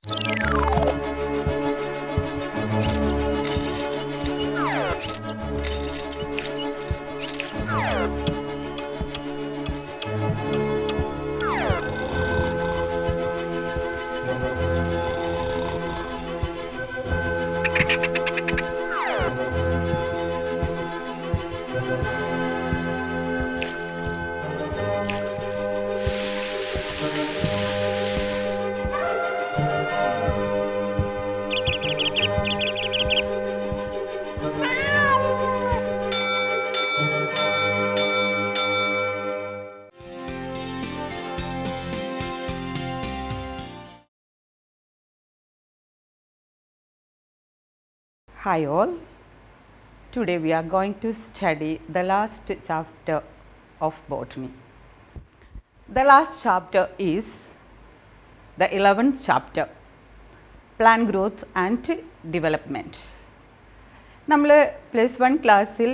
Hi all, today we are going to study the last chapter of botany. The last chapter is the 11th chapter, plant growth and development. നമ്മൾ +1 ക്ലാസ്സിൽ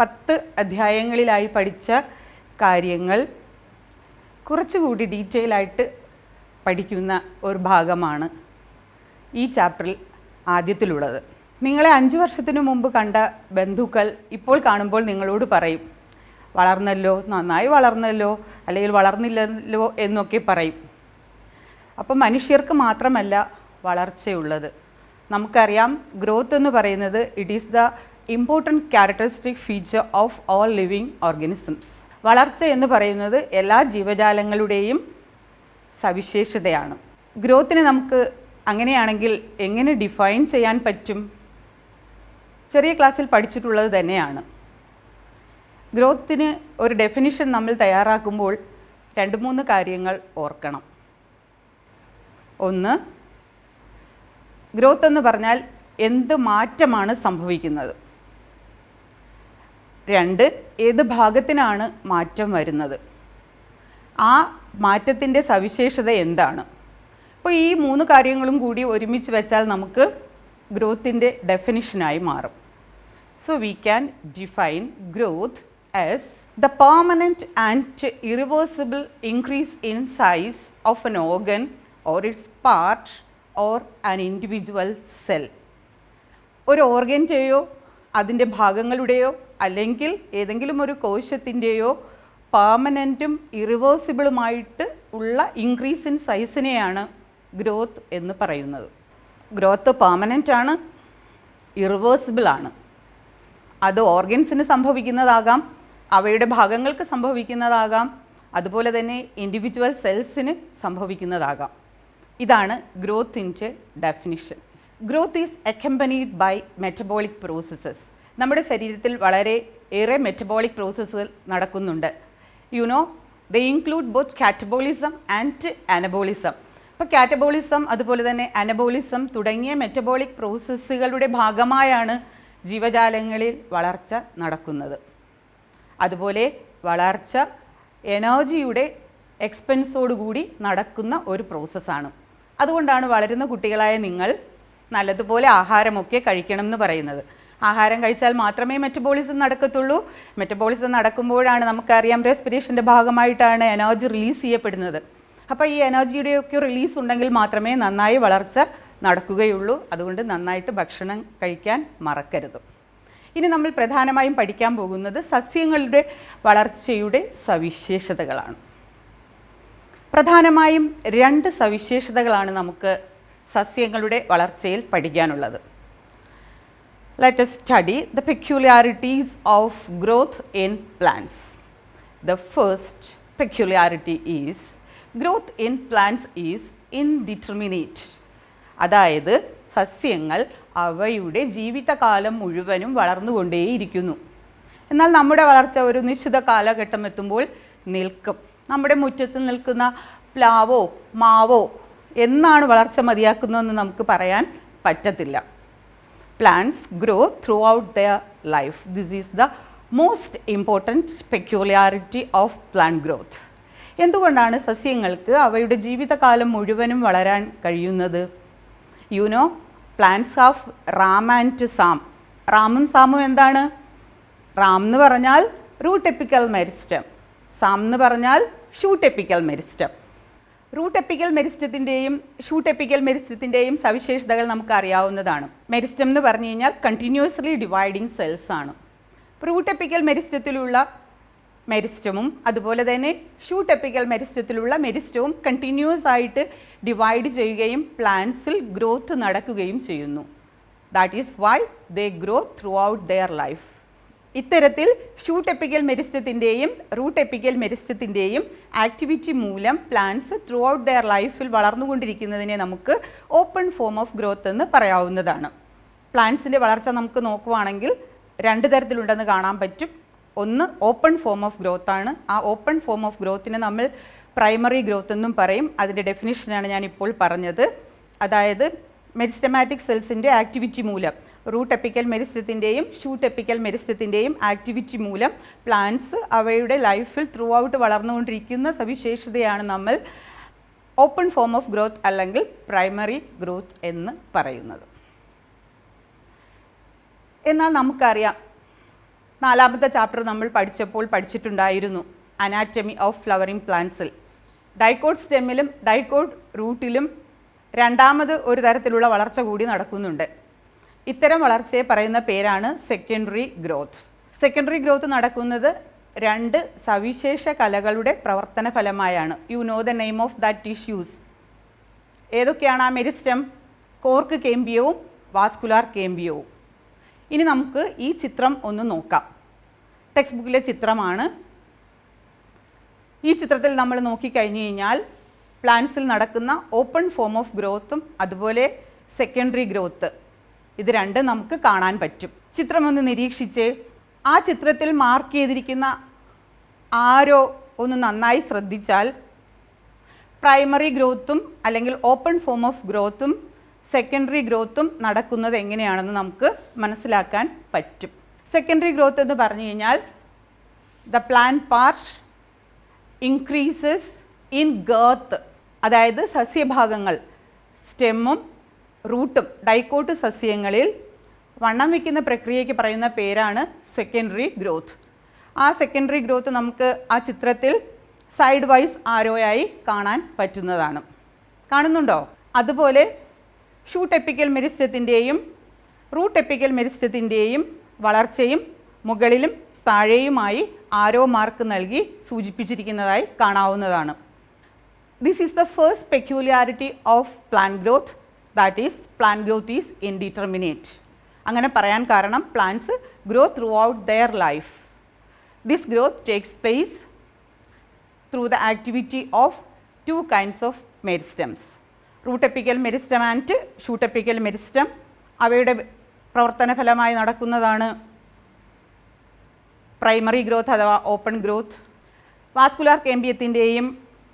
10 അധ്യായങ്ങളിലായി പഠിച്ച കാര്യങ്ങൾ കുറച്ചുകൂടി detail ആയിട്ട് പഠിക്കുന്ന ഒരു ഭാഗമാണ് ഈ ചാപ്റ്ററിൽ ആദ്യത്തിലുള്ളത്. നിങ്ങളെ 5 വർഷത്തിനു മുമ്പ് കണ്ട ബന്ധുക്കൾ ഇപ്പോൾ കാണുമ്പോൾ നിങ്ങളോട് പറയും, വളർന്നല്ലോ, നന്നായി വളർന്നല്ലോ, അല്ലെങ്കിൽ വളർന്നില്ലല്ലോ എന്നൊക്കെ പറയും. അപ്പോൾ മനുഷ്യർക്ക് മാത്രമല്ല വളർച്ചയുള്ളത്. നമുക്കറിയാം, ഗ്രോത്ത് എന്ന് പറയുന്നത് it is the important characteristic feature of all living organisms. വളർച്ച എന്ന് പറയുന്നത് എല്ലാ ജീവജാലങ്ങളുടെയും സവിശേഷതയാണ്. ഗ്രോത്തിനെ നമുക്ക് അങ്ങനെയാണെങ്കിൽ എങ്ങനെ ഡിഫൈൻ ചെയ്യാൻ പറ്റും? ചെറിയ ക്ലാസ്സിൽ പഠിച്ചിട്ടുള്ളത് തന്നെയാണ്. ഗ്രോത്തിന് ഒരു ഡെഫിനിഷൻ നമ്മൾ തയ്യാറാക്കുമ്പോൾ 2-3 കാര്യങ്ങൾ ഓർക്കണം. ഒന്ന്, ഗ്രോത്ത് എന്ന് പറഞ്ഞാൽ എന്ത് മാറ്റമാണ് സംഭവിക്കുന്നത്. 2, ഏത് ഭാഗത്തിനാണ് മാറ്റം വരുന്നത്, ആ മാറ്റത്തിൻ്റെ സവിശേഷത എന്താണ്. അപ്പോൾ ഈ 3 കാര്യങ്ങളും കൂടി ഒരുമിച്ച് വെച്ചാൽ നമുക്ക് ഗ്രോത്തിൻ്റെ ഡെഫിനിഷനായി മാറും. So we can define growth as the permanent and irreversible increase in size of N organ or it's part or an individual cell. ഒരു ഓർഗൻ്റെയോ അതിൻ്റെ ഭാഗങ്ങളുടെയോ അല്ലെങ്കിൽ ഏതെങ്കിലും ഒരു കോശത്തിൻ്റെയോ പെർമനൻറ്റും ഇറിവേഴ്സിബിളുമായിട്ട് ഉള്ള ഇൻക്രീസ് ഇൻ സൈസിനെയാണ് ഗ്രോത്ത് എന്ന് പറയുന്നത്. ഗ്രോത്ത് പെർമനൻ്റ് ആണ്, ഇറിവേഴ്സിബിൾ ആണ്. അത് ഓർഗൻസിന് സംഭവിക്കുന്നതാകാം, അവയുടെ ഭാഗങ്ങൾക്ക് സംഭവിക്കുന്നതാകാം, അതുപോലെ തന്നെ ഇൻഡിവിജ്വൽ സെൽസിന് സംഭവിക്കുന്നതാകാം. ഇതാണ് ഗ്രോത്തിൻ്റെ definition. Growth is accompanied by metabolic processes. നമ്മുടെ ശരീരത്തിൽ വളരെ ഏറെ മെറ്റബോളിക് പ്രോസസ്സുകൾ നടക്കുന്നുണ്ട്. They include both catabolism and anabolism. ഇപ്പോൾ കാറ്റബോളിസം അതുപോലെ തന്നെ അനബോളിസം തുടങ്ങിയ മെറ്റബോളിക് പ്രോസസ്സുകളുടെ ഭാഗമായാണ് ജീവജാലങ്ങളിൽ വളർച്ച നടക്കുന്നത്. അതുപോലെ വളർച്ച എനർജിയുടെ എക്സ്പെൻസോടുകൂടി നടക്കുന്ന ഒരു പ്രോസസ്സാണ്. അതുകൊണ്ടാണ് വളരുന്ന കുട്ടികളായ നിങ്ങൾ നല്ലതുപോലെ ആഹാരമൊക്കെ കഴിക്കണം എന്ന് പറയുന്നത്. ആഹാരം കഴിച്ചാൽ മാത്രമേ മെറ്റബോളിസം നടക്കത്തുള്ളൂ. മെറ്റബോളിസം നടക്കുമ്പോഴാണ് നമുക്കറിയാം റെസ്പിറേഷൻ്റെ ഭാഗമായിട്ടാണ് എനർജി റിലീസ് ചെയ്യപ്പെടുന്നത്. അപ്പോൾ ഈ എനർജിയുടെയൊക്കെ റിലീസ് ഉണ്ടെങ്കിൽ മാത്രമേ നന്നായി വളർച്ച നടക്കുകയുള്ളൂ. അതുകൊണ്ട് നന്നായിട്ട് ഭക്ഷണം കഴിക്കാൻ മറക്കരുത്. ഇനി നമ്മൾ പ്രധാനമായും പഠിക്കാൻ പോകുന്നത് സസ്യങ്ങളുടെ വളർച്ചയുടെ സവിശേഷതകളാണ്. പ്രധാനമായും 2 സവിശേഷതകളാണ് നമുക്ക് സസ്യങ്ങളുടെ വളർച്ചയിൽ പഠിക്കാനുള്ളത്. Let us study the peculiarities of growth in plants. The first peculiarity is growth in plants is indeterminate. അതായത് സസ്യങ്ങൾ അവയുടെ ജീവിതകാലം മുഴുവനും വളർന്നുകൊണ്ടേയിരിക്കുന്നു. എന്നാൽ നമ്മുടെ വളർച്ച ഒരു നിശ്ചിത കാലഘട്ടം എത്തുമ്പോൾ നിൽക്കും. നമ്മുടെ മുറ്റത്ത് നിൽക്കുന്ന പ്ലാവോ മാവോ എന്നാണ് വളർച്ച മതിയാക്കുന്നതെന്ന് നമുക്ക് പറയാൻ പറ്റത്തില്ല. Plants grow throughout their life. This is the most important peculiarity of plant growth. എന്തുകൊണ്ടാണ് സസ്യങ്ങൾക്ക് അവയുടെ ജീവിതകാലം മുഴുവനും വളരാൻ കഴിയുന്നത്? Plants have Ram and Sam. റാമും സാമും എന്താണ്? റാം എന്ന് പറഞ്ഞാൽ റൂട്ട് എപ്പിക്കൽ മെരിസ്റ്റം, സാം എന്ന് പറഞ്ഞാൽ shoot apical meristem. Root apical മെരിസ്റ്റത്തിൻ്റെയും ഷൂട്ട് എപ്പിക്കൽ മെരിസ്റ്റത്തിൻ്റെയും സവിശേഷതകൾ നമുക്ക് അറിയാവുന്നതാണ്. മെരിസ്റ്റം എന്ന് പറഞ്ഞു കഴിഞ്ഞാൽ കണ്ടിന്യൂസ്ലി ഡിവൈഡിങ് സെൽസ് ആണ്. റൂട്ട് എപ്പിക്കൽ മെരിസ്റ്റത്തിലുള്ള മെരിസ്റ്റവും അതുപോലെ തന്നെ ഷൂട്ട് എപ്പിക്കൽ മെരിസ്റ്റത്തിലുള്ള മെരിസ്റ്റവും കണ്ടിന്യൂസ് ആയിട്ട് ഡിവൈഡ് ചെയ്യുകയും പ്ലാന്റ്സിൽ ഗ്രോത്ത് നടക്കുകയും ചെയ്യുന്നു. That is why they grow throughout their life. ഇത്തരത്തിൽ ഷൂട്ട് എപ്പിക്കൽ മെരിസ്റ്റത്തിൻ്റെയും റൂട്ട് എപ്പിക്കൽ മെരിസ്റ്റത്തിൻ്റെയും ആക്ടിവിറ്റി മൂലം പ്ലാന്റ്സ് ത്രൂ ഔട്ട് ദെയർ ലൈഫിൽ വളർന്നുകൊണ്ടിരിക്കുന്നതിനെ നമുക്ക് ഓപ്പൺ ഫോം ഓഫ് ഗ്രോത്ത് എന്ന് പറയാവുന്നതാണ്. പ്ലാന്റ്സിൻ്റെ വളർച്ച നമുക്ക് നോക്കുവാണെങ്കിൽ രണ്ട് തരത്തിലുണ്ടെന്ന് കാണാൻ പറ്റും. ഒന്ന് ഓപ്പൺ ഫോം ഓഫ് ഗ്രോത്ത് ആണ്. ആ ഓപ്പൺ ഫോം ഓഫ് ഗ്രോത്തിനെ നമ്മൾ പ്രൈമറി ഗ്രോത്ത് എന്നും പറയും. അതിൻ്റെ ഡെഫിനിഷനാണ് ഞാൻ ഇപ്പോൾ പറഞ്ഞത്. അതായത് മെരിസ്റ്റമാറ്റിക് സെൽസിൻ്റെ ആക്ടിവിറ്റി മൂലം റൂട്ട് എപ്പിക്കൽ മെരിസ്റ്റത്തിൻ്റെയും ഷൂട്ട് എപ്പിക്കൽ മെരിസ്റ്റത്തിൻ്റെയും ആക്ടിവിറ്റി മൂലം പ്ലാന്റ്സ് അവയുടെ ലൈഫിൽ ത്രൂ ഔട്ട് വളർന്നുകൊണ്ടിരിക്കുന്ന സവിശേഷതയാണ് നമ്മൾ ഓപ്പൺ ഫോം ഓഫ് ഗ്രോത്ത് അല്ലെങ്കിൽ പ്രൈമറി ഗ്രോത്ത് എന്ന് പറയുന്നത്. എന്നാൽ നമുക്കറിയാം, നാലാമത്തെ ചാപ്റ്റർ നമ്മൾ പഠിച്ചിട്ടുണ്ടായിരുന്നു അനാറ്റമി ഓഫ് ഫ്ലവറിംഗ് പ്ലാന്റ്സിൽ ഡൈക്കോട്ട് സ്റ്റെമ്മിലും ഡൈക്കോട്ട് റൂട്ടിലും രണ്ടാമത് ഒരു തരത്തിലുള്ള വളർച്ച കൂടി നടക്കുന്നുണ്ട്. ഇത്തരം വളർച്ചയെ പറയുന്ന പേരാണ് സെക്കൻഡറി ഗ്രോത്ത്. സെക്കൻഡറി ഗ്രോത്ത് നടക്കുന്നത് രണ്ട് സവിശേഷ കലകളുടെ പ്രവർത്തന ഫലമായാണ്. You know the name of that tissues. ഏതൊക്കെയാണ് ആ മെരിസ്റ്റം? കോർക്ക് കേമ്പിയവും വാസ്കുലാർ കേമ്പിയവും. ഇനി നമുക്ക് ഈ ചിത്രം ഒന്ന് നോക്കാം. ടെക്സ്റ്റ് ബുക്കിലെ ചിത്രമാണ്. ഈ ചിത്രത്തിൽ നമ്മൾ നോക്കിക്കഴിഞ്ഞു കഴിഞ്ഞാൽ പ്ലാന്റ്സിൽ നടക്കുന്ന ഓപ്പൺ ഫോം ഓഫ് ഗ്രോത്തും അതുപോലെ സെക്കൻഡറി ഗ്രോത്ത് ഇത് രണ്ടും നമുക്ക് കാണാൻ പറ്റും. ചിത്രം ഒന്ന് നിരീക്ഷിച്ച് ആ ചിത്രത്തിൽ മാർക്ക് ചെയ്തിരിക്കുന്ന ആരോ ഒന്ന് നന്നായി ശ്രദ്ധിച്ചാൽ പ്രൈമറി ഗ്രോത്തും അല്ലെങ്കിൽ ഓപ്പൺ ഫോം ഓഫ് ഗ്രോത്തും സെക്കൻഡറി ഗ്രോത്തും നടക്കുന്നത് എങ്ങനെയാണെന്ന് നമുക്ക് മനസ്സിലാക്കാൻ പറ്റും. സെക്കൻഡറി ഗ്രോത്ത് എന്ന് പറഞ്ഞു കഴിഞ്ഞാൽ the plant part increases in girth, അതായത് സസ്യഭാഗങ്ങൾ സ്റ്റെമ്മും റൂട്ടും ഡൈക്കോട്ട് സസ്യങ്ങളിൽ വണ്ണം വയ്ക്കുന്ന പ്രക്രിയയ്ക്ക് പറയുന്ന പേരാണ് സെക്കൻഡറി ഗ്രോത്ത്. ആ സെക്കൻഡറി ഗ്രോത്ത് നമുക്ക് ആ ചിത്രത്തിൽ സൈഡ് വൈസ് ആരോയായി കാണാൻ പറ്റുന്നതാണ്. കാണുന്നുണ്ടോ? അതുപോലെ ഷൂട്ട് എപ്പിക്കൽ മെരിസ്റ്റത്തിൻ്റെയും റൂട്ട് എപ്പിക്കൽ മെരിസ്റ്റത്തിൻ്റെയും വളർച്ചയും മുകളിലും താഴെയുമായി ആരോ മാർക്ക് നൽകി സൂചിപ്പിച്ചിരിക്കുന്നതായി കാണാവുന്നതാണ്. This is the first peculiarity of plant growth, that is plant growth is indeterminate. അങ്ങനെ പറയാൻ കാരണം plants grow throughout their life. This growth takes place through the activity of two kinds of meristems, root apical meristem and shoot apical meristem. അവയുടെ പ്രവർത്തന ഫലമായി നടക്കുന്നതാണ് primary growth അഥവാ open growth. Vascular കേമ്പിയത്തിൻ്റെയും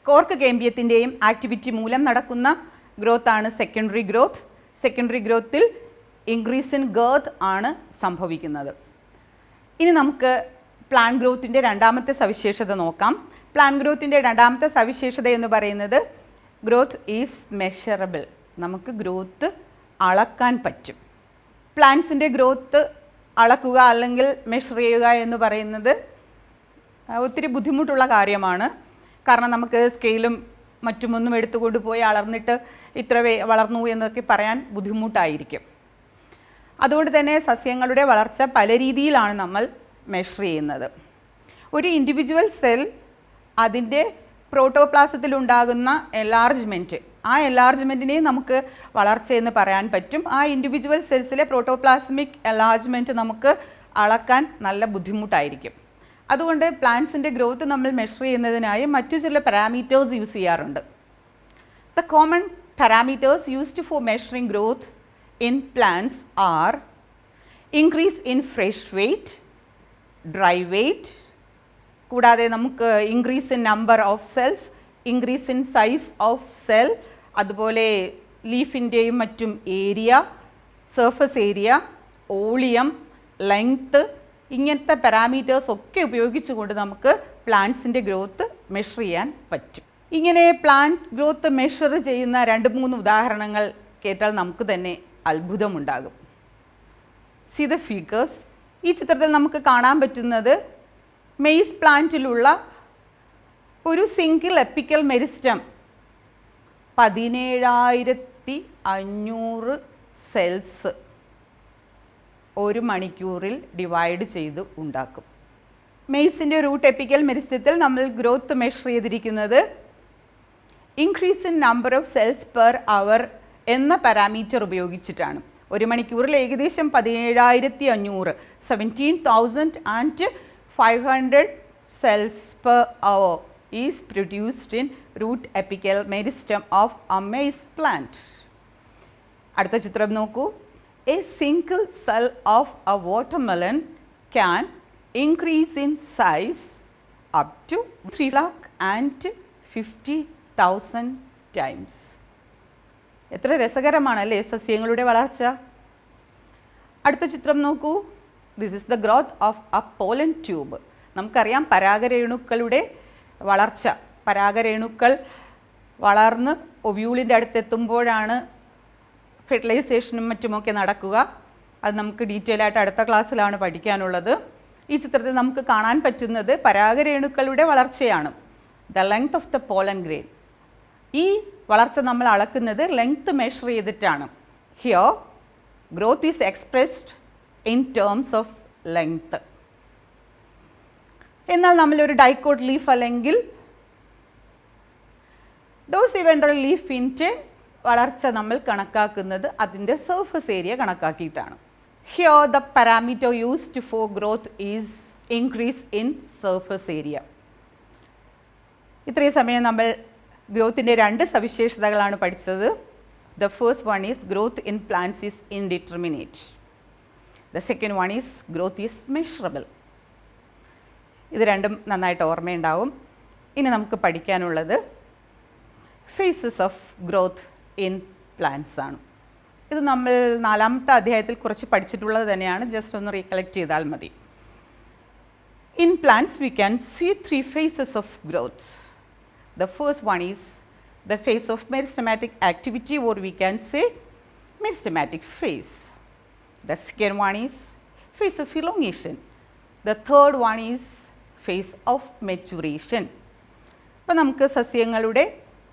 cork കേമ്പിയത്തിൻ്റെയും activity മൂലം നടക്കുന്ന ഗ്രോത്താണ് secondary growth. Secondary ഗ്രോത്തിൽ ഇൻക്രീസ് ഇൻ ഗേർത്ത് ആണ് സംഭവിക്കുന്നത്. ഇനി നമുക്ക് പ്ലാന്റ് ഗ്രോത്തിൻ്റെ രണ്ടാമത്തെ സവിശേഷത നോക്കാം. പ്ലാന്റ് ഗ്രോത്തിൻ്റെ രണ്ടാമത്തെ സവിശേഷത എന്ന് പറയുന്നത് ഗ്രോത്ത് ഈസ് മെഷറബിൾ. നമുക്ക് ഗ്രോത്ത് അളക്കാൻ പറ്റും. പ്ലാന്റ്സിൻ്റെ ഗ്രോത്ത് അളക്കുക അല്ലെങ്കിൽ മെഷർ ചെയ്യുക എന്ന് പറയുന്നത് ഒത്തിരി ബുദ്ധിമുട്ടുള്ള കാര്യമാണ്. കാരണം നമുക്ക് സ്കെയിലും മറ്റുമൊന്നും എടുത്തുകൊണ്ട് പോയി അളന്നിട്ട് ഇത്ര വളർന്നു എന്നൊക്കെ പറയാൻ ബുദ്ധിമുട്ടായിരിക്കും. അതുകൊണ്ട് തന്നെ സസ്യങ്ങളുടെ വളർച്ച പല രീതിയിലാണ് നമ്മൾ മെഷർ ചെയ്യുന്നത്. ഒരു ഇൻഡിവിജ്വൽ സെൽ അതിൻ്റെ പ്രോട്ടോപ്ലാസത്തിലുണ്ടാകുന്ന എൻലാർജ്മെൻറ്റ്, ആ എൻലാർജ്മെൻറ്റിനെ നമുക്ക് വളർച്ചയെന്ന് പറയാൻ പറ്റും. ആ ഇൻഡിവിജ്വൽ സെൽസിലെ പ്രോട്ടോപ്ലാസ്മിക് എൻലാർജ്മെൻറ്റ് നമുക്ക് അളക്കാൻ നല്ല ബുദ്ധിമുട്ടായിരിക്കും. അതുകൊണ്ട് പ്ലാന്റ്സിൻ്റെ ഗ്രോത്ത് നമ്മൾ മെഷർ ചെയ്യുന്നതിനായി മറ്റു ചില പാരാമീറ്റേഴ്സ് യൂസ് ചെയ്യാറുണ്ട്. The common parameters used for measuring growth in plants are increase in fresh weight, dry weight, കൂടാതെ നമുക്ക് increase in number of cells, increase in size of cell, അതുപോലെ ലീഫിൻ്റെയും മറ്റും area, surface area, volume, length, ഇങ്ങനത്തെ parameters ഒക്കെ ഉപയോഗിച്ചുകൊണ്ട് നമുക്ക് പ്ലാന്റ്സിൻ്റെ growth measure ചെയ്യാൻ പറ്റും. ഇങ്ങനെ പ്ലാന്റ് ഗ്രോത്ത് മെഷർ ചെയ്യുന്ന 2-3 ഉദാഹരണങ്ങൾ കേട്ടാൽ നമുക്ക് തന്നെ അത്ഭുതമുണ്ടാകും. See the figures. ഈ ചിത്രത്തിൽ നമുക്ക് കാണാൻ പറ്റുന്നത് മെയ്സ് പ്ലാന്റിലുള്ള ഒരു സിംഗിൾ എപ്പിക്കൽ മെരിസ്റ്റം 17,500 സെൽസ് ഒരു മണിക്കൂറിൽ ഡിവൈഡ് ചെയ്ത് ഉണ്ടാക്കും. മെയ്സിൻ്റെ റൂട്ട് എപ്പിക്കൽ മെരിസ്റ്റത്തിൽ നമ്മൾ ഗ്രോത്ത് മെഷർ ചെയ്തിരിക്കുന്നത് increase in number of cells per hour എന്ന പാരാമീറ്റർ ഉപയോഗിച്ചിട്ടാണ്. ഒരു മണിക്കൂറിൽ ഏകദേശം 17,500 17,500 cells per hour is produced in root apical meristem of a maize plant. അടുത്ത ചിത്രം നോക്കൂ. A single cell of a watermelon can increase in size up to 3,50,000 times. എത്ര രസകരമാണല്ലേ സസ്യങ്ങളുടെ വളർച്ച. അടുത്ത ചിത്രം നോക്കൂ. This is the growth of A pollen tube. നമുക്കറിയാം പരാഗരേണുക്കളുടെ വളർച്ച. പരാഗരേണുക്കൾ വളർന്ന് ഒവ്യൂളിൻ്റെ അടുത്തെത്തുമ്പോഴാണ് ഫെർട്ടിലൈസേഷനും മറ്റുമൊക്കെ നടക്കുക. അത് നമുക്ക് ഡീറ്റെയിൽ ആയിട്ട് അടുത്ത ക്ലാസ്സിലാണ് പഠിക്കാനുള്ളത്. ഈ ചിത്രത്തിൽ നമുക്ക് കാണാൻ പറ്റുന്നത് പരാഗരേണുക്കളുടെ വളർച്ചയാണ്. The length of the pollen grain. ഈ വളർച്ച നമ്മൾ അളക്കുന്നത് ലെങ്ത് മെഷർ ചെയ്തിട്ടാണ്. Here growth is expressed in terms of length. എന്നാൽ നമ്മളൊരു ഡൈക്കോട്ട് ലീഫ് അല്ലെങ്കിൽ ഡോസിവെൻട്രൽ ലീഫിൻ്റെ വളർച്ച നമ്മൾ കണക്കാക്കുന്നത് അതിൻ്റെ സർഫസ് ഏരിയ കണക്കാക്കിയിട്ടാണ്. Here the parameter used for growth is increase in surface area. ഇത്രയും സമയം നമ്മൾ ഗ്രോത്തിൻ്റെ രണ്ട് സവിശേഷതകളാണ് പഠിച്ചത്. The first one is growth in plants is indeterminate. The second one is growth is measurable. ഇത് രണ്ടും നന്നായിട്ട് ഓർമ്മയുണ്ടാവും. ഇനി നമുക്ക് പഠിക്കാനുള്ളത് phases of growth in plants ആണ്. ഇത് നമ്മൾ 4ാമത്തെ അധ്യായത്തിൽ കുറച്ച് പഠിച്ചിട്ടുള്ളത് തന്നെയാണ്. ജസ്റ്റ് ഒന്ന് റീകളക്ട് ചെയ്താൽ മതി. In plants we can see 3 phases of growth. The first one is the phase of meristematic activity, or we can say meristematic phase. The second one is phase of elongation. The third one is phase of maturation. അപ്പോൾ നമുക്ക് സസ്യങ്ങളുടെ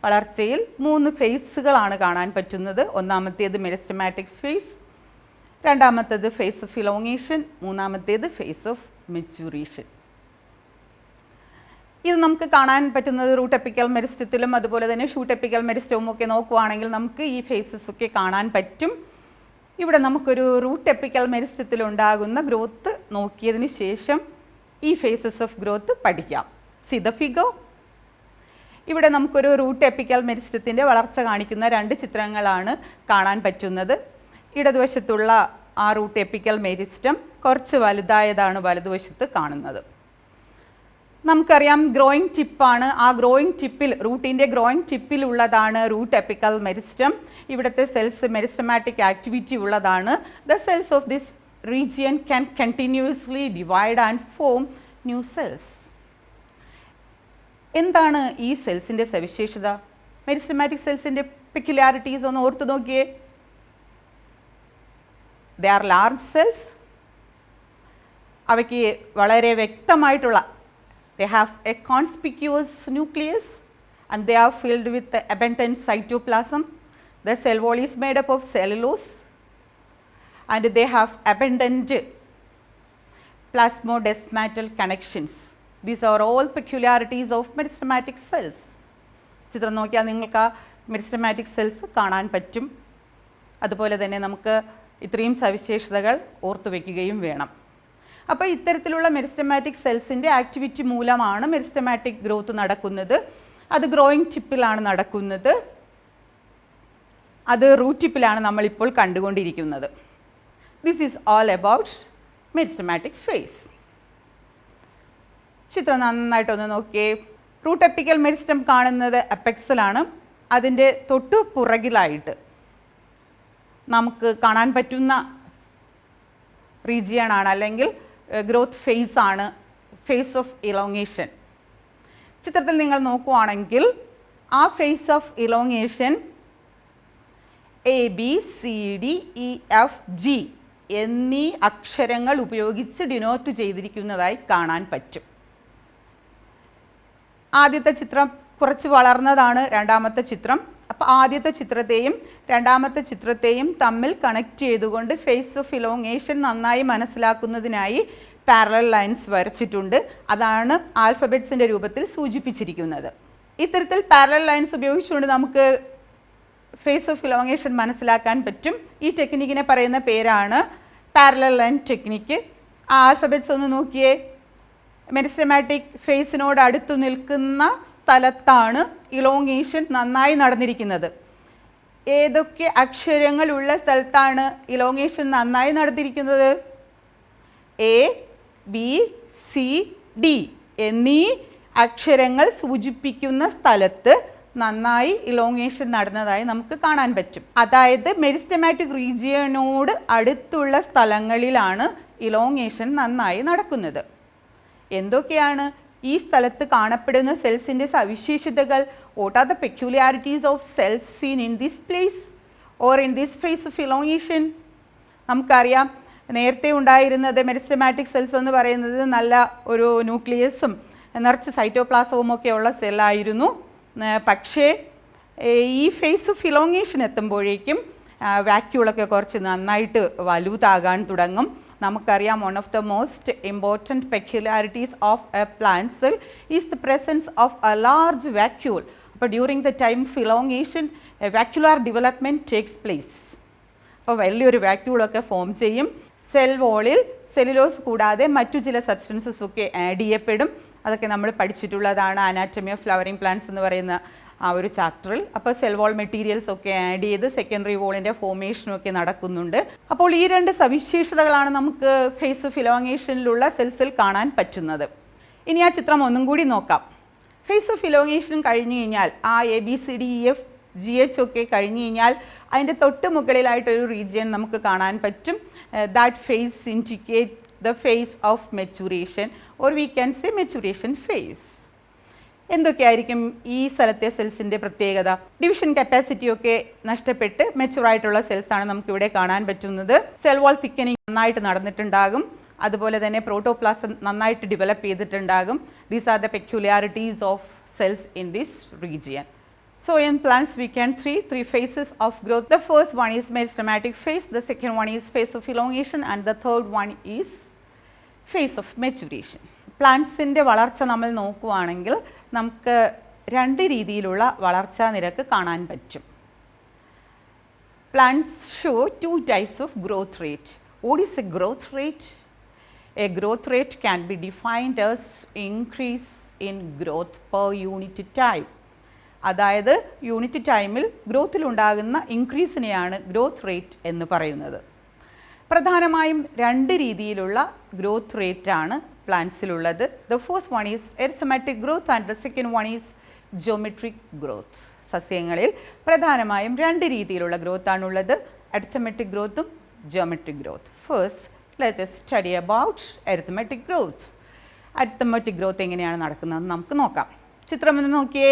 വളർച്ചയിൽ 3 ഫേസുകളാണ് കാണാൻ പറ്റുന്നത്. ഒന്നാമത്തേത് meristematic face, രണ്ടാമത്തേത് face of elongation, മൂന്നാമത്തേത് face of മെച്യൂറേഷൻ. ഇത് നമുക്ക് കാണാൻ പറ്റുന്നത് റൂട്ട് എപ്പിക്കൽ മെരിസ്റ്റത്തിലും അതുപോലെ തന്നെ ഷൂട്ട് എപ്പിക്കൽ മെരിസ്റ്റവും ഒക്കെ നോക്കുവാണെങ്കിൽ നമുക്ക് ഈ ഫേസസ് ഒക്കെ കാണാൻ പറ്റും. ഇവിടെ നമുക്കൊരു റൂട്ട് എപ്പിക്കൽ മെരിസ്റ്റത്തിൽ ഉണ്ടാകുന്ന ഗ്രോത്ത് നോക്കിയതിന് ശേഷം ഈ ഫേസസ് ഓഫ് ഗ്രോത്ത് പഠിക്കാം. C the figure. ഇവിടെ നമുക്കൊരു റൂട്ട് എപ്പിക്കൽ മെരിസ്റ്റത്തിൻ്റെ വളർച്ച കാണിക്കുന്ന 2 ചിത്രങ്ങളാണ് കാണാൻ പറ്റുന്നത്. ഇടതുവശത്തുള്ള ആ റൂട്ട് എപ്പിക്കൽ മെരിസ്റ്റം കുറച്ച് വലുതായതാണ് വലതുവശത്ത് കാണുന്നത്. നമുക്കറിയാം ഗ്രോയിങ് ടിപ്പാണ്. ആ ഗ്രോയിങ് ടിപ്പിൽ റൂട്ടിൻ്റെ ഗ്രോയിങ് ടിപ്പിലുള്ളതാണ് റൂട്ട് എപ്പിക്കൽ മെരിസ്റ്റം. ഇവിടുത്തെ സെൽസ് മെരിസ്റ്റമാറ്റിക് ആക്ടിവിറ്റി ഉള്ളതാണ്. The cells of this region can continuously divide and form new cells. എന്താണ് ഈ സെൽസിൻ്റെ സവിശേഷത? മെരിസ്റ്റമാറ്റിക് സെൽസിൻ്റെ പെക്യുലാരിറ്റീസ് ഒന്ന് ഓർത്തു നോക്കിയേ. They are large cells. അവയ്ക്ക് വളരെ വ്യക്തമായിട്ടുള്ള they have a conspicuous nucleus and they are filled with abundant cytoplasm. The cell wall is made up of cellulose and they have abundant plasmodesmatal connections. These are all peculiarities of meristematic cells. ചിത്രം നോക്കിയാൽ നിങ്ങൾക്ക് meristematic cells കാണാൻ പറ്റും. അതുപോലെ തന്നെ നമുക്ക് ഇത്രയും സവിശേഷതകൾ ഓർത്തു വയ്ക്കുകയും വേണം. അപ്പോൾ ഇത്തരത്തിലുള്ള മെരിസ്റ്റമാറ്റിക് സെൽസിൻ്റെ ആക്ടിവിറ്റി മൂലമാണ് മെരിസ്റ്റമാറ്റിക് ഗ്രോത്ത് നടക്കുന്നത്. അത് ഗ്രോയിങ് ടിപ്പിലാണ് നടക്കുന്നത്. അത് റൂട്ട് ടിപ്പിലാണ് നമ്മളിപ്പോൾ കണ്ടുകൊണ്ടിരിക്കുന്നത്. This is all about meristematic phase. ചിത്രം നന്നായിട്ടൊന്ന് നോക്കിയേ. റൂട്ട് എപ്പിക്കൽ മെരിസ്റ്റം കാണുന്നത് അപ്പെക്സിലാണ്. അതിൻ്റെ തൊട്ടു പുറകിലായിട്ട് നമുക്ക് കാണാൻ പറ്റുന്ന റീജിയൺ ആണ് അല്ലെങ്കിൽ ഗ്രോത്ത് ഫേസ് ആണ് ഫേസ് ഓഫ് ഇലോങ്ങേഷൻ. ചിത്രത്തിൽ നിങ്ങൾ നോക്കുവാണെങ്കിൽ ആ ഫേസ് ഓഫ് ഇലോങ്ങേഷൻ ABCDEFG എന്നീ അക്ഷരങ്ങൾ ഉപയോഗിച്ച് ഡിനോട്ട് ചെയ്തിരിക്കുന്നതായി കാണാൻ പറ്റും. ആദ്യത്തെ ചിത്രം കുറച്ച് വളർന്നതാണ്. രണ്ടാമത്തെ ചിത്രം അപ്പോൾ ആദ്യത്തെ ചിത്രത്തെയും രണ്ടാമത്തെ ചിത്രത്തെയും തമ്മിൽ കണക്ട് ചെയ്തുകൊണ്ട് ഫേസ് ഓഫ് ഇലോങ്ങേഷൻ നന്നായി മനസ്സിലാക്കുന്നതിനായി പാരലൽ ലൈൻസ് വരച്ചിട്ടുണ്ട്. അതാണ് ആൽഫബറ്റ്സിൻ്റെ രൂപത്തിൽ സൂചിപ്പിച്ചിരിക്കുന്നത്. ഇത്തരത്തിൽ പാരലൽ ലൈൻസ് ഉപയോഗിച്ചുകൊണ്ട് നമുക്ക് ഫേസ് ഓഫ് ഇലോങ്ങേഷൻ മനസ്സിലാക്കാൻ പറ്റും. ഈ ടെക്നിക്കിനെ പറയുന്ന പേരാണ് പാരലൽ ലൈൻ ടെക്നിക്ക്. ആ ആൽഫബറ്റ്സ് ഒന്ന് നോക്കിയേ. മെരിസ്റ്റമാറ്റിക് ഫേസിനോട് അടുത്തു നിൽക്കുന്ന സ്ഥലത്താണ് ഇലോങ്ങേഷൻ നന്നായി നടന്നിരിക്കുന്നത്. ഏതൊക്കെ അക്ഷരങ്ങളുള്ള സ്ഥലത്താണ് ഇലോങ്ങേഷൻ നന്നായി നടന്നിരിക്കുന്നത്? എ, ബി, സി, ഡി എന്നീ അക്ഷരങ്ങൾ സൂചിപ്പിക്കുന്ന സ്ഥലത്ത് നന്നായി ഇലോങ്ങേഷൻ നടന്നതായി നമുക്ക് കാണാൻ പറ്റും. അതായത് മെരിസ്റ്റമാറ്റിക് റീജിയനോട് അടുത്തുള്ള സ്ഥലങ്ങളിലാണ് ഇലോങ്ങേഷൻ നന്നായി നടക്കുന്നത്. എന്തൊക്കെയാണ് ഈ സ്ഥലത്ത് കാണപ്പെടുന്ന സെൽസിൻ്റെ സവിശേഷതകൾ? What are the peculiarities of cells scene in this place or in this face of elongation? നമുക്കറിയാം, നേരത്തെ ഉണ്ടായിരുന്നത് മെരിസ്റ്റമാറ്റിക് സെൽസ് എന്ന് പറയുന്നത് നല്ല ഒരു ന്യൂക്ലിയസും നിറച്ച് സൈറ്റോപ്ലാസവും ഒക്കെ ഉള്ള സെല്ലായിരുന്നു. പക്ഷേ ഈ ഫേസ് ഓഫ് ഇലോങ്ങേഷൻ എത്തുമ്പോഴേക്കും വാക്യൂളൊക്കെ കുറച്ച് നന്നായിട്ട് വലുതാകാൻ തുടങ്ങും. നമുക്കറിയാം, one of the most important peculiarities of a plant cell is the presence of a large vacuole. അപ്പോൾ during the time of elongation vacuolar development takes place. അപ്പോൾ വലിയൊരു വാക്യൂളൊക്കെ ഫോം ചെയ്യും. സെൽ വോളിൽ സെല്ലുലോസ് കൂടാതെ മറ്റു ചില സബ്സ്റ്റൻസസ് ഒക്കെ ആഡ് ചെയ്യപ്പെടും. അതൊക്കെ നമ്മൾ പഠിച്ചിട്ടുള്ളതാണ് അനാറ്റമി ഓഫ് ഫ്ലവറിംഗ് പ്ലാന്റ്സ് എന്ന് പറയുന്ന ആ ഒരു ചാപ്റ്ററിൽ. അപ്പോൾ സെൽ വോൾ മെറ്റീരിയൽസ് ഒക്കെ ആഡ് ചെയ്ത് സെക്കൻഡറി വോളിൻ്റെ ഫോർമേഷനും ഒക്കെ നടക്കുന്നുണ്ട്. അപ്പോൾ ഈ രണ്ട് സവിശേഷതകളാണ് നമുക്ക് ഫേസ് ഓഫ് ഇലോങ്ങേഷനിലുള്ള സെൽസിൽ കാണാൻ പറ്റുന്നത്. ഇനി ആ ചിത്രം ഒന്നും കൂടി നോക്കാം. ഫേസ് ഓഫ് ഇലോങ്ങേഷൻ കഴിഞ്ഞു കഴിഞ്ഞാൽ ആ A B C D E F G H ഒക്കെ കഴിഞ്ഞു കഴിഞ്ഞാൽ അതിൻ്റെ തൊട്ട് മുകളിലായിട്ടൊരു റീജിയൻ നമുക്ക് കാണാൻ പറ്റും. That phase indicate the phase of maturation or we can say maturation phase. എന്തൊക്കെയായിരിക്കും ഈ സ്ഥലത്തെ സെൽസിൻ്റെ പ്രത്യേകത? ഡിവിഷൻ കപ്പാസിറ്റിയൊക്കെ നഷ്ടപ്പെട്ട് മെച്ചുറായിട്ടുള്ള സെൽസാണ് നമുക്കിവിടെ കാണാൻ പറ്റുന്നത്. സെൽ വാൾ തിക്കനിങ് നന്നായിട്ട് നടന്നിട്ടുണ്ടാകും. അതുപോലെ തന്നെ പ്രോട്ടോപ്ലാസം നന്നായിട്ട് ഡെവലപ്പ് ചെയ്തിട്ടുണ്ടാകും. These are the peculiarities of cells in this region. So in plants we can three phases of growth. The first one is meristematic phase, the second one is phase of elongation and the third one is phase of maturation. പ്ലാന്റ്സിൻ്റെ വളർച്ച നമ്മൾ നോക്കുകയാണെങ്കിൽ നമുക്ക് രണ്ട് രീതിയിലുള്ള വളർച്ചാ നിരക്ക് കാണാൻ പറ്റും. Plants show two types of growth rate. What is a growth rate? A growth rate can be defined as increase in growth per unit time. അതായത് യൂണിറ്റ് ടൈമിൽ ഗ്രോത്തിലുണ്ടാകുന്ന ഇൻക്രീസിനെയാണ് ഗ്രോത്ത് റേറ്റ് എന്ന് പറയുന്നത്. പ്രധാനമായും രണ്ട് രീതിയിലുള്ള ഗ്രോത്ത് റേറ്റാണ് പ്ലാന്റ്സിലുള്ളത്. The first one is arithmetic growth and the second one is geometric growth. സസ്യങ്ങളിൽ പ്രധാനമായും രണ്ട് രീതിയിലുള്ള ഗ്രോത്താണുള്ളത്, എരിത്തമാറ്റിക് ഗ്രോത്തും geometric growth. First let us study about arithmetic growth. arithmetic growth എങ്ങനെയാണ് നടക്കുന്നതെന്ന് നമുക്ക് നോക്കാം. ചിത്രം ഒന്ന് നോക്കിയേ.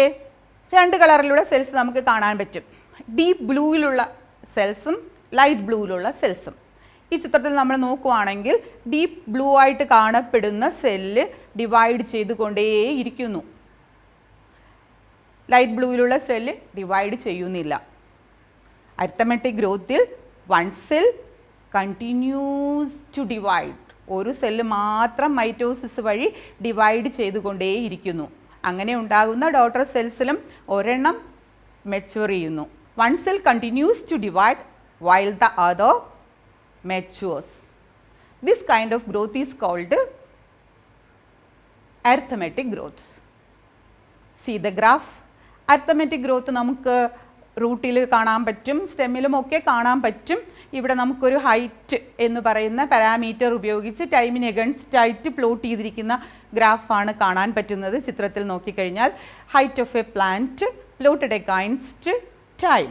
രണ്ട് കളറിലുള്ള സെൽസ് നമുക്ക് കാണാൻ പറ്റും. ഡീപ്പ് ബ്ലൂയിലുള്ള സെൽസും ലൈറ്റ് ബ്ലൂയിലുള്ള സെൽസും. ഈ ചിത്രത്തിൽ നമ്മൾ നോക്കുകയാണെങ്കിൽ ഡീപ്പ് ബ്ലൂ ആയിട്ട് കാണപ്പെടുന്ന സെല്ല് ഡിവൈഡ് ചെയ്തുകൊണ്ടേയിരിക്കുന്നു. ലൈറ്റ് ബ്ലൂയിലുള്ള സെല്ല് ഡിവൈഡ് ചെയ്യുന്നില്ല. അരിത്തമെറ്റിക് ഗ്രോത്തിൽ one cell continues to divide. ഒരു സെല്ല് മാത്രം മൈറ്റോസിസ് വഴി ഡിവൈഡ് ചെയ്തുകൊണ്ടേയിരിക്കുന്നു. അങ്ങനെ ഉണ്ടാകുന്ന ഡോട്ടർ സെൽസിലും ഒരെണ്ണം മെച്യൂർ ചെയ്യുന്നു. One cell continues to divide while the other matures. This kind of growth is called arithmetic growth. See the graph. Arithmetic growth നമുക്ക് റൂട്ടിൽ കാണാൻ പറ്റും, സ്റ്റെമ്മിലും ഒക്കെ കാണാൻ പറ്റും. ഇവിടെ നമുക്കൊരു ഹൈറ്റ് എന്ന് പറയുന്ന പാരാമീറ്റർ ഉപയോഗിച്ച് ടൈമിന് എഗൻസ്റ്റ് ആയിട്ട് പ്ലോട്ട് ചെയ്തിരിക്കുന്ന ഗ്രാഫാണ് കാണാൻ പറ്റുന്നത്. ചിത്രത്തിൽ നോക്കിക്കഴിഞ്ഞാൽ height of a plant plotted against time.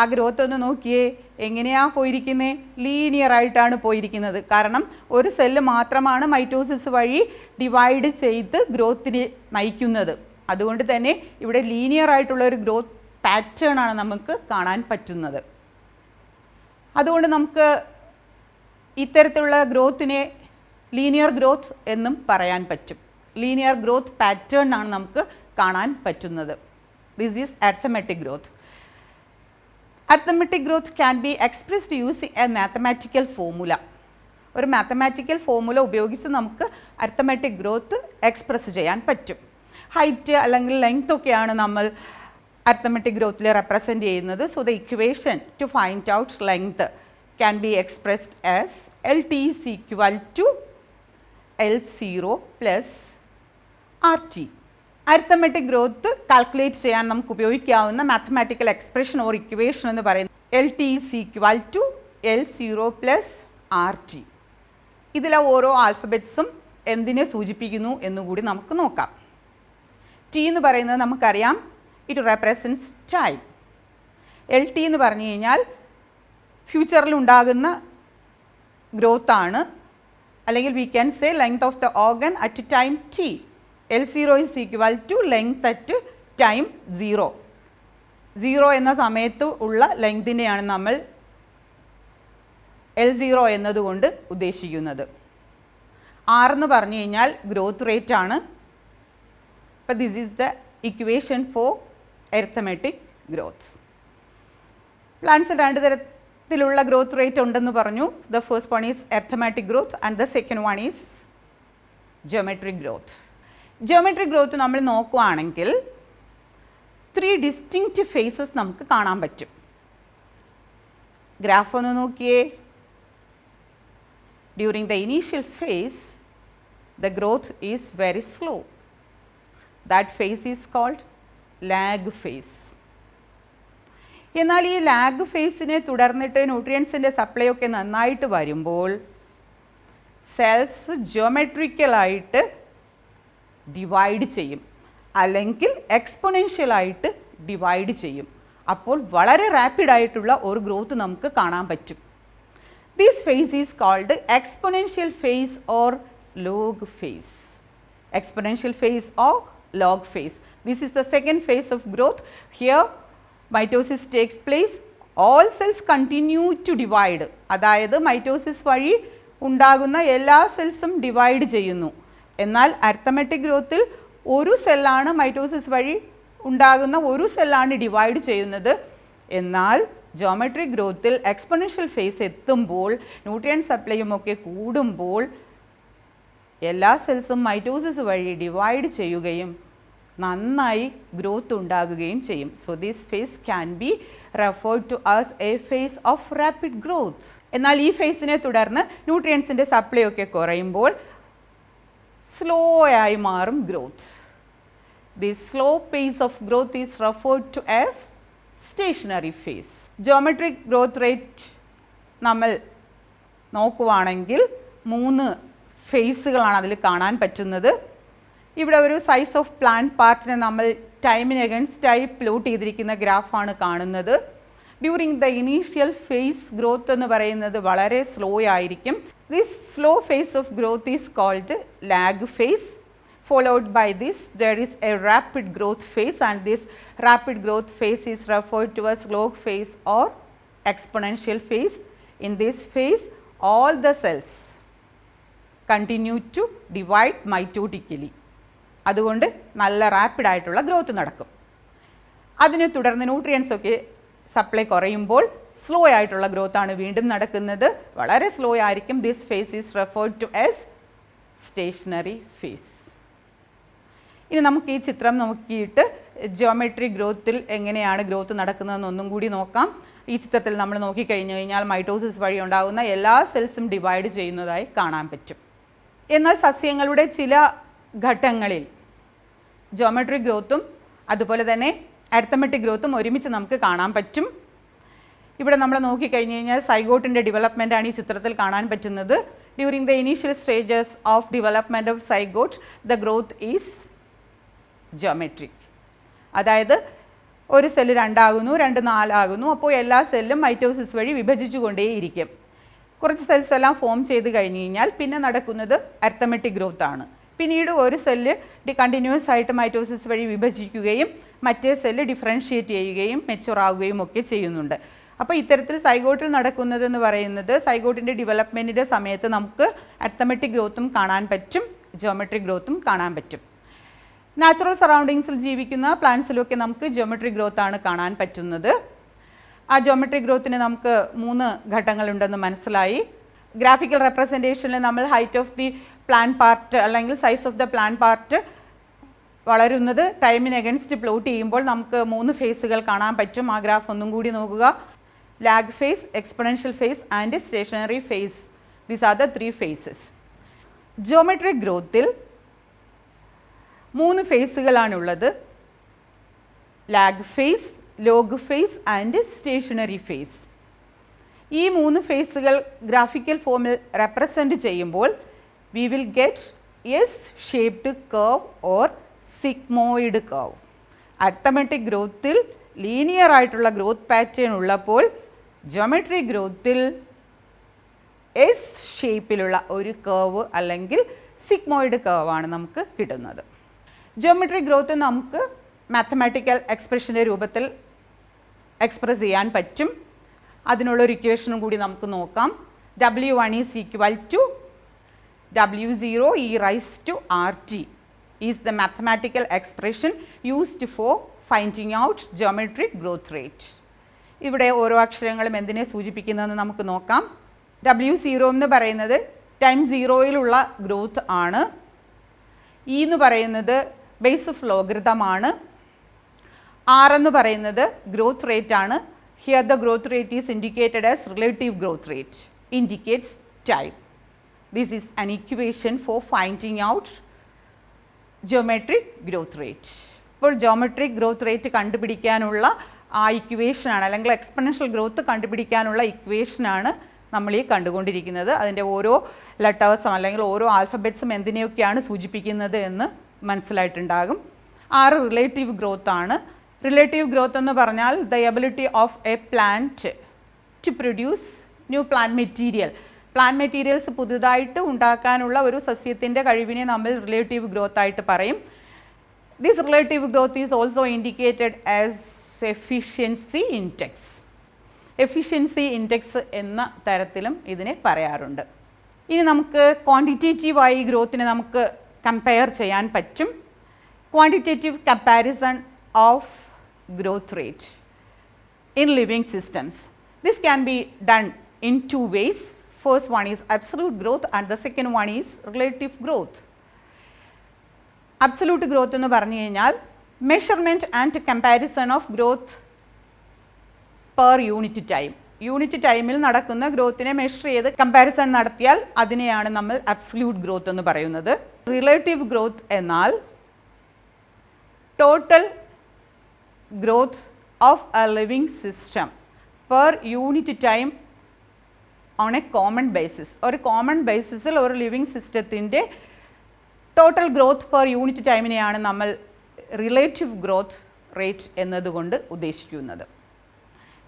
ആ ഗ്രോത്ത് ഒന്ന് നോക്കിയേ, എങ്ങനെയാണ് പോയിരിക്കുന്നത്? ലീനിയർ ആയിട്ടാണ് പോയിരിക്കുന്നത്. കാരണം ഒരു സെല്ല് മാത്രമാണ് മൈറ്റോസിസ് വഴി ഡിവൈഡ് ചെയ്ത് ഗ്രോത്തിന് നയിക്കുന്നത്. അതുകൊണ്ട് തന്നെ ഇവിടെ ലീനിയർ ആയിട്ടുള്ള ഒരു ഗ്രോത്ത് പാറ്റേൺ ആണ് നമുക്ക് കാണാൻ പറ്റുന്നത്. അതുകൊണ്ട് നമുക്ക് ഇത്തരത്തിലുള്ള ഗ്രോത്തിനെ ലീനിയർ ഗ്രോത്ത് എന്നും പറയാൻ പറ്റും. ലീനിയർ ഗ്രോത്ത് പാറ്റേൺ ആണ് നമുക്ക് കാണാൻ പറ്റുന്നത്. This is arithmetic growth. Arithmetic growth can be expressed using a mathematical formula. ഒരു മാത്തമാറ്റിക്കൽ ഫോർമുല ഉപയോഗിച്ച് നമുക്ക് അരിത്തമെറ്റിക് ഗ്രോത്ത് എക്സ്പ്രസ് ചെയ്യാൻ പറ്റും. ഹൈറ്റ് അല്ലെങ്കിൽ ലെങ്ത് ഒക്കെയാണ് നമ്മൾ അരിത്തമെറ്റിക് ഗ്രോത്തിൽ റെപ്രസെൻറ്റ് ചെയ്യുന്നത്. So the equation two find out length can be expressed as LT is equal to L0 plus RT. Arithmetic growth calculate ചെയ്യാൻ നമുക്ക് ഉപയോഗിക്കാവുന്ന മാത്തമാറ്റിക്കൽ എക്സ്പ്രഷൻ ഓർ ഇക്വേഷൻ എന്ന് പറയുന്നത് LT is equal to L0 plus RT. ഇതിലെ ഓരോ ആൽഫബറ്റ്സും എന്തിനെ സൂചിപ്പിക്കുന്നു എന്നുകൂടി നമുക്ക് നോക്കാം. ടി എന്ന് പറയുന്നത് നമുക്കറിയാം, ഇറ്റ് റെപ്രസെൻറ്റ്സ് ടൈം. LT എന്ന് പറഞ്ഞു കഴിഞ്ഞാൽ ഫ്യൂച്ചറിൽ ഉണ്ടാകുന്ന ഗ്രോത്താണ്, അല്ലെങ്കിൽ V can say length of the organ at time T. L0 is equal to length at time 0. 0 എന്ന സമയത്ത് ഉള്ള ലെങ്തിനെയാണ് നമ്മൾ L0 എന്നതുകൊണ്ട് ഉദ്ദേശിക്കുന്നത്. R എന്ന് പറഞ്ഞു കഴിഞ്ഞാൽ ഗ്രോത്ത് റേറ്റ് ആണ്. അപ്പോൾ this is the equation for arithmetic growth. പ്ലാന്റ്സിൽ രണ്ട് തരത്തിലുള്ള ഗ്രോത്ത് റേറ്റ് ഉണ്ടെന്ന് പറഞ്ഞു. The first one is arithmetic growth and the second one is geometric growth. Geometric growth നമ്മൾ നോക്കുകയാണെങ്കിൽ 3 ഡിസ്റ്റിങ്ക്റ്റ് ഫേസസ് നമുക്ക് കാണാൻ പറ്റും. ഗ്രാഫ് ഒന്ന് നോക്കിയേ. During the initial face the growth is very slow. That phase is called lag phase. എന്നാൽ ഈ lag ഫേസിനെ തുടർന്നിട്ട് ന്യൂട്രിയൻസിൻ്റെ supply ഒക്കെ നന്നായിട്ട് വരുമ്പോൾ സെൽസ് ജിയോമെട്രിക്കലായിട്ട് ഡിവൈഡ് ചെയ്യും, അല്ലെങ്കിൽ എക്സ്പൊണൻഷ്യലായിട്ട് ഡിവൈഡ് ചെയ്യും. അപ്പോൾ വളരെ റാപ്പിഡായിട്ടുള്ള ഒരു ഗ്രോത്ത് നമുക്ക് കാണാൻ പറ്റും. This phase is called exponential phase or log phase. Exponential phase or log phase. This is the second phase of growth. Here mitosis takes place. All cells continue to divide. അതായത് mitosis വഴി ഉണ്ടാകുന്ന എല്ലാ സെൽസും divide ചെയ്യുന്നു. എന്നാൽ arithmetic ഗ്രോത്തിൽ ഒരു സെല്ലാണ് mitosis വഴി ഉണ്ടാകുന്ന ഒരു സെല്ലാണ് ഡിവൈഡ് ചെയ്യുന്നത്. എന്നാൽ ജിയോമെട്രിക് ഗ്രോത്തിൽ എക്സ്പൊണൻഷ്യൽ ഫേസ് എത്തുമ്പോൾ ന്യൂട്രിയൻ സപ്ലൈയും ഒക്കെ കൂടുമ്പോൾ എല്ലാ സെൽസും മൈറ്റോസിസ് വഴി ഡിവൈഡ് ചെയ്യുകയും നന്നായി ഗ്രോത്ത് ഉണ്ടാകുകയും ചെയ്യും. So this phase can be referred to as a phase of rapid growth. എന്നാൽ ഈ ഫേസിനെ തുടർന്ന് ന്യൂട്രിയൻസിൻ്റെ സപ്ലൈ ഒക്കെ കുറയുമ്പോൾ സ്ലോ ആയി മാറും growth. This slow pace of growth is referred to as stationary phase. Geometric growth rate നമ്മൾ നോക്കുവാണെങ്കിൽ 3 ഫേസുകളാണ് അതിൽ കാണാൻ പറ്റുന്നത്. ഇവിടെ ഒരു സൈസ് ഓഫ് പ്ലാന്റ് പാർട്ടിനെ നമ്മൾ ടൈമിന് അഗൻസ്റ്റ് ആയി പ്ലോട്ട് ചെയ്തിരിക്കുന്ന ഗ്രാഫാണ് കാണുന്നത്. During the initial phase growth എന്ന് പറയുന്നത് വളരെ സ്ലോ ആയിരിക്കും. This slow phase of growth is called lag phase. Followed by this there is a rapid growth phase, and this rapid growth phase is referred to as log phase or exponential phase. In this phase all the cells continue to divide mitotically. അതുകൊണ്ട് നല്ല rapid ആയിട്ടുള്ള growth നടക്കും. അതിനെ തുടർന്ന് nutrients ഒക്കെ supply കുറയുമ്പോൾ slow ആയിട്ടുള്ള growth ആണ് വീണ്ടും നടക്കുന്നത്. വളരെ സ്ലോ ആയിരിക്കും. This phase is referred to as stationary phase. ഇനി നമുക്ക് ഈ ചിത്രം നോക്കിയിട്ട് ജിയോമെട്രിക് ഗ്രോത്തിൽ എങ്ങനെയാണ് ഗ്രോത്ത് നടക്കുന്നതെന്ന് ഒന്നും കൂടി നോക്കാം. ഈ ചിത്രത്തിൽ നമ്മൾ നോക്കിക്കഴിഞ്ഞു കഴിഞ്ഞാൽ മൈറ്റോസിസ് വഴി ഉണ്ടാകുന്ന എല്ലാ സെൽസും ഡിവൈഡ് ചെയ്യുന്നതായി കാണാൻ പറ്റും. എന്നാൽ സസ്യങ്ങളുടെ ചില ഘട്ടങ്ങളിൽ ജിയോമെട്രിക് ഗ്രോത്തും അതുപോലെ തന്നെ അരിത്തമെറ്റിക് ഗ്രോത്തും ഒരുമിച്ച് നമുക്ക് കാണാൻ പറ്റും. ഇവിടെ നമ്മൾ നോക്കിക്കഴിഞ്ഞ് കഴിഞ്ഞാൽ സൈഗോട്ടിൻ്റെ ഡെവലപ്മെൻറ്റാണ് ഈ ചിത്രത്തിൽ കാണാൻ പറ്റുന്നത്. During the initial stages of development of zygote the growth is geometric. അതായത് ഒരു സെല്ല് 2 ആകുന്നു, 2 4 ആകുന്നു. അപ്പോൾ എല്ലാ സെല്ലും മൈറ്റോസിസ് വഴി വിഭജിച്ചു കൊണ്ടേയിരിക്കും. കുറച്ച് സെൽസ് എല്ലാം ഫോം ചെയ്ത് കഴിഞ്ഞ് കഴിഞ്ഞാൽ പിന്നെ നടക്കുന്നത് അരിത്തമെറ്റിക് ഗ്രോത്ത് ആണ്. പിന്നീട് ഒരു സെല്ല് കണ്ടിന്യൂസ് ആയിട്ട് മൈറ്റോസിസ് വഴി വിഭജിക്കുകയും മറ്റേ സെല്ല് ഡിഫറൻഷ്യേറ്റ് ചെയ്യുകയും മെച്യൂർ ആവുകയും ഒക്കെ ചെയ്യുന്നുണ്ട്. അപ്പോൾ ഇത്തരത്തിൽ സൈഗോട്ടിൽ നടക്കുന്നതെന്ന് പറയുന്നത് സൈഗോട്ടിൻ്റെ ഡെവലപ്മെൻറ്റിൻ്റെ സമയത്ത് നമുക്ക് അരിത്തമെറ്റിക് ഗ്രോത്തും കാണാൻ പറ്റും, ജിയോമെട്രിക് ഗ്രോത്തും കാണാൻ പറ്റും. നാച്ചുറൽ സറൗണ്ടിങ്സിൽ ജീവിക്കുന്ന പ്ലാന്റ്സിലൊക്കെ നമുക്ക് ജിയോമെട്രിക് ഗ്രോത്ത് ആണ് കാണാൻ പറ്റുന്നത്. ആ ജോമെട്രിക് ഗ്രോത്തിന് നമുക്ക് 3 ഘട്ടങ്ങളുണ്ടെന്ന് മനസ്സിലായി. ഗ്രാഫിക്കൽ റെപ്രസെൻറ്റേഷനിൽ നമ്മൾ height of the plant part അല്ലെങ്കിൽ size of the plant part വളരുന്നത് ടൈമിന് എഗൻസ്റ്റ് പ്ലോട്ട് ചെയ്യുമ്പോൾ നമുക്ക് 3 ഫേസുകൾ കാണാൻ പറ്റും. ആ ഗ്രാഫ് ഒന്നും കൂടി നോക്കുക. Lag phase, exponential phase and stationary phase. These are the 3 phases. Geometric ഗ്രോത്തിൽ 3 ഫേസുകളാണുള്ളത്. Lag phase, log phase and stationary phase. ഈ 3 ഫേസുകൾ ഗ്രാഫിക്കൽ ഫോമിൽ റെപ്രസെൻറ്റ് ചെയ്യുമ്പോൾ we will get S shaped curve or sigmoid curve. Arithmetic ഗ്രോത്തിൽ linear ആയിട്ടുള്ള growth pattern ഉള്ളപ്പോൾ geometric ഗ്രോത്തിൽ എസ് ഷേപ്പിലുള്ള ഒരു കർവ് അല്ലെങ്കിൽ സിഗ്മോയിഡ് കർവാണ് നമുക്ക് കിട്ടുന്നത്. ജോമെട്രിക് ഗ്രോത്ത് നമുക്ക് മാത്തമാറ്റിക്കൽ എക്സ്പ്രഷൻ്റെ രൂപത്തിൽ എക്സ്പ്രസ് ചെയ്യാൻ പറ്റും. അതിനുള്ളൊരു ഇക്വേഷനും കൂടി നമുക്ക് നോക്കാം. W1 is equal to W0 e raised to RT is the mathematical expression used for finding out geometric growth rate. ഇവിടെ ഓരോ അക്ഷരങ്ങളും എന്തിനെ സൂചിപ്പിക്കുന്നതെന്ന് നമുക്ക് നോക്കാം. W0 എന്ന് പറയുന്നത് ടൈം 0യിലുള്ള ഗ്രോത്ത് ആണ്. E എന്ന് പറയുന്നത് ബേസ് ഓഫ് ലോഗരിതമാണ്. R എന്ന് പറയുന്നത് ഗ്രോത്ത് റേറ്റ് ആണ്. Here the growth rate is indicated as relative growth rate, indicates time. This is an equation for finding out geometric growth rate. ഇപ്പോൾ geometric growth rate കണ്ടുപിടിക്കാനുള്ള ആ ഇക്വേഷനാണ് അല്ലെങ്കിൽ exponential growth കണ്ടുപിടിക്കാനുള്ള ഇക്വേഷനാണ് നമ്മൾ ഈ കണ്ടുകൊണ്ടിരിക്കുന്നത്. അതിൻ്റെ ഓരോ ലെറ്റേഴ്സും അല്ലെങ്കിൽ ഓരോ ആൽഫബറ്റ്സും എന്തിനെയൊക്കെയാണ് സൂചിപ്പിക്കുന്നത് എന്ന് മനസ്സിലായിട്ടുണ്ടാകും. 6 റിലേറ്റീവ് ഗ്രോത്ത് ആണ്. റിലേറ്റീവ് ഗ്രോത്ത് എന്ന് പറഞ്ഞാൽ the ability of a plant to produce new plant material. Plant materials പുതുതായിട്ട് ഉണ്ടാക്കാനുള്ള ഒരു സസ്യത്തിൻ്റെ കഴിവിനെ നമ്മൾ റിലേറ്റീവ് ഗ്രോത്ത് ആയിട്ട് പറയും. This relative growth is also indicated as efficiency index. Efficiency index എന്ന തരത്തിലും ഇതിനെ പറയാറുണ്ട്. ഇനി നമുക്ക് ക്വാണ്ടിറ്റേറ്റീവായി ഗ്രോത്തിനെ നമുക്ക് കമ്പയർ ചെയ്യാൻ പറ്റും. Quantitative comparison of growth rate in living systems. This can be done in 2 ways. First one is absolute growth and the second one is relative growth. Absolute growth എന്ന് പറഞ്ഞു കഴിഞ്ഞാൽ measurement and comparison of growth per unit time. Unit ടൈമിൽ നടക്കുന്ന ഗ്രോത്തിനെ measure ചെയ്ത് comparison നടത്തിയാൽ അതിനെയാണ് നമ്മൾ absolute growth എന്ന് പറയുന്നത്. റിലേറ്റീവ് ഗ്രോത്ത് എന്നാൽ total growth of a living system per unit time on a common basis. ഒരു കോമൺ ബേസിസിൽ ഒരു ലിവിങ് സിസ്റ്റത്തിൻ്റെ ടോട്ടൽ ഗ്രോത്ത് പെർ യൂണിറ്റ് ടൈമിനെയാണ് നമ്മൾ റിലേറ്റീവ് ഗ്രോത്ത് റേറ്റ് എന്നതുകൊണ്ട് ഉദ്ദേശിക്കുന്നത്.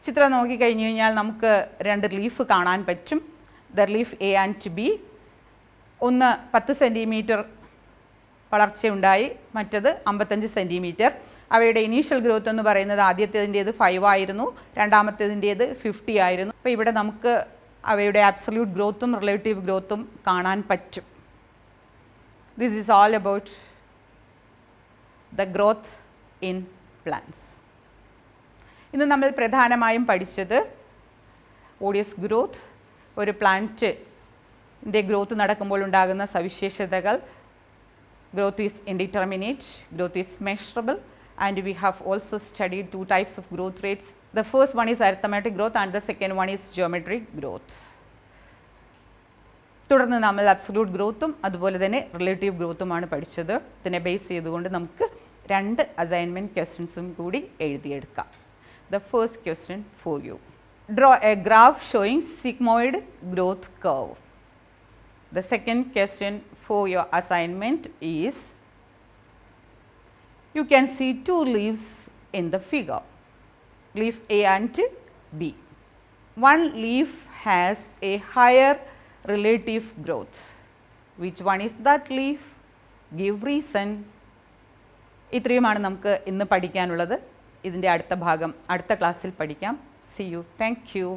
ചിത്രം നോക്കിക്കഴിഞ്ഞ് കഴിഞ്ഞാൽ നമുക്ക് 2 ലീഫ് കാണാൻ പറ്റും. The leaf A and B. ഒന്ന് 10 സെൻറ്റിമീറ്റർ വളർച്ചയുണ്ടായി, മറ്റത് 55 സെൻറ്റിമീറ്റർ. അവയുടെ ഇനീഷ്യൽ ഗ്രോത്ത് എന്ന് പറയുന്നത് ആദ്യത്തേതിൻ്റേത് 5 ആയിരുന്നു, രണ്ടാമത്തേതിൻ്റേത് 50 ആയിരുന്നു. അപ്പോൾ ഇവിടെ നമുക്ക് അവയുടെ ആബ്സല്യൂട്ട് ഗ്രോത്തും റിലേറ്റീവ് ഗ്രോത്തും കാണാൻ പറ്റും. This is all about the growth in plants. ഇന്ന് നമ്മൾ പ്രധാനമായും പഠിച്ചത് ഓഡിയസ് ഗ്രോത്ത്, ഒരു പ്ലാന്റിൻ്റെ ഗ്രോത്ത് നടക്കുമ്പോൾ ഉണ്ടാകുന്ന സവിശേഷതകൾ. Growth is indeterminate, growth is measurable, and we have also studied 2 types of growth rates. The first one is arithmetic growth and the second one is geometric growth. തുടർന്ന് നമ്മൾ absolute ഗ്രോത്തും അതുപോലെ തന്നെ relative ഗ്രോത്തുമാണ് പഠിച്ചത്. ഇതിനെ base ചെയ്തുകൊണ്ട് നമുക്ക് 2 assignment ക്വസ്റ്റ്യൻസും കൂടി എഴുതിയെടുക്കാം. The first question for you. Draw a graph showing sigmoid growth curve. The second question for your assignment is, you can see 2 leaves in the figure, leaf A and B. One leaf has a higher relative growth. Which one is that leaf? Give reason. ഇത്രയുമാണ് നമുക്ക് ഇന്ന് പഠിക്കാനുള്ളത്. ഇതിൻ്റെ അടുത്ത ഭാഗം അടുത്ത ക്ലാസ്സിൽ പഠിക്കാം. See you. Thank you.